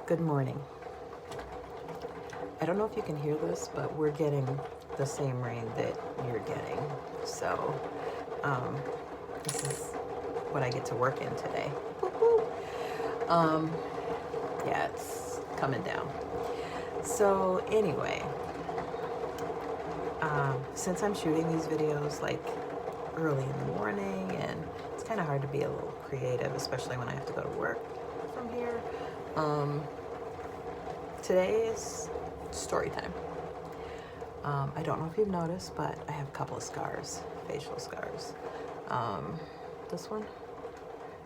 Good morning. I don't know if you can hear this, but we're getting the same rain that you're getting. So, um, this is what I get to work in today. Woo-hoo. Um, yeah, it's coming down. So, anyway, since I'm shooting these videos like early in the morning, and it's kind of hard to be a little creative, especially when I have to go to work from here. Today is story time. I don't know if you've noticed, but I have a couple of scars, facial scars. This one,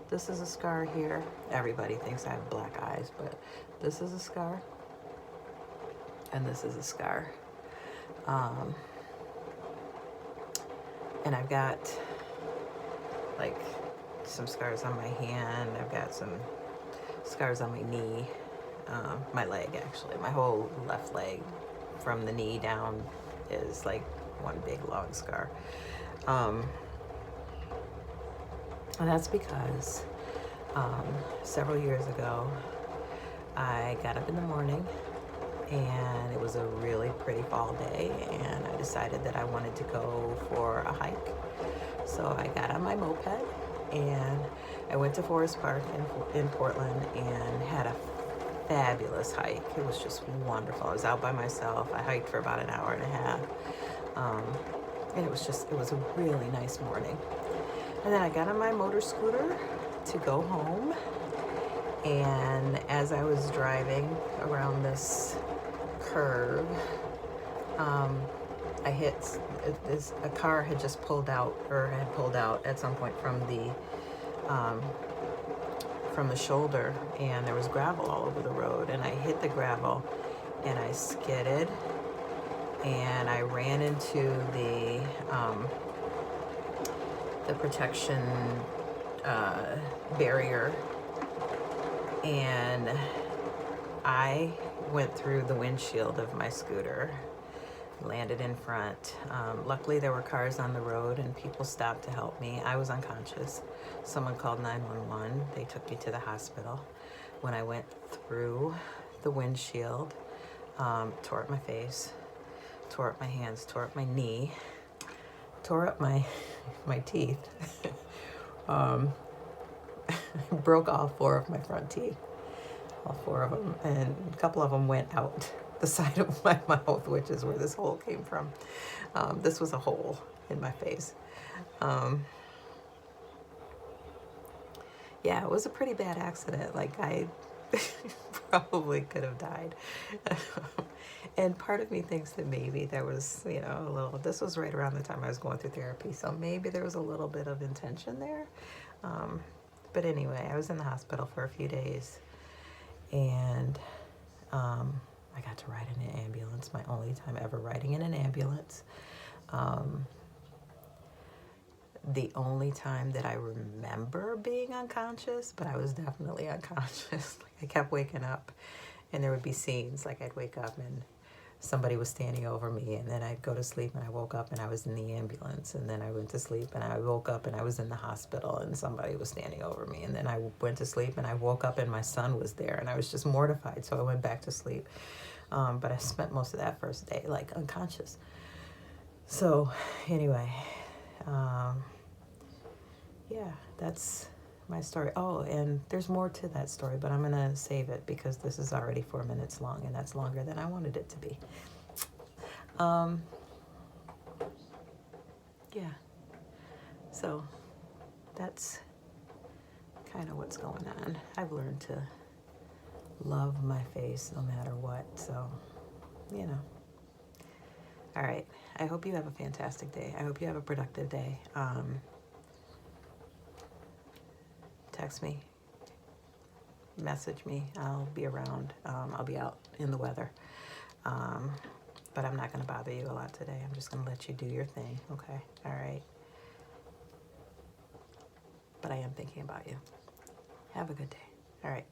this is a scar here. Everybody thinks I have black eyes, but this is a scar, and this is a scar. And I've got like some scars on my hand. I've got some scars on my knee, my leg actually. My whole left leg from the knee down is like one big long scar. And that's because several years ago, I got up in the morning and it was a really pretty fall day, and I decided that I wanted to go for a hike. So I got on my moped and I went to Forest Park in Portland and had a fabulous hike. It was just wonderful. I was out by myself. I hiked for about an hour and a half. And it was a really nice morning. And then I got on my motor scooter to go home. And as I was driving around this curve, I hit this. A car had just pulled out at some point from the shoulder, and there was gravel all over the road, and I hit the gravel and I skidded and I ran into the protection barrier, and I went through the windshield of my scooter, landed in front. Luckily there were cars on the road and people stopped to help me. I was unconscious. Someone called 911. They took me to the hospital. When I went through the windshield, tore up my face, tore up my hands, tore up my knee, tore up my teeth. Broke all four of my front teeth, all four of them, and a couple of them went out the side of my mouth, which is where this hole came from. This was a hole in my face. Yeah, it was a pretty bad accident. Like, I probably could have died. And part of me thinks that maybe there was, this was right around the time I was going through therapy, so maybe there was a little bit of intention there. But anyway, I was in the hospital for a few days, and I got to ride in an ambulance, my only time ever riding in an ambulance. The only time that I remember being unconscious, but I was definitely unconscious. Like, I kept waking up, and there would be scenes, like I'd wake up and somebody was standing over me, and then I'd go to sleep and I woke up and I was in the ambulance, and then I went to sleep and I woke up and I was in the hospital and somebody was standing over me, and then I went to sleep and I woke up and my son was there, and I was just mortified, so I went back to sleep. But I spent most of that first day like unconscious. So anyway, yeah, that's my story. Oh, and there's more to that story, but I'm gonna save it because this is already 4 minutes long, and that's longer than I wanted it to be. Yeah, so that's kind of what's going on. I've learned to love my face no matter what, so all right, I hope you have a fantastic day. I hope you have a productive day. Text me, message me. I'll be around. I'll be out in the weather. But I'm not going to bother you a lot today. I'm just going to let you do your thing, okay? All right? But I am thinking about you. Have a good day. All right.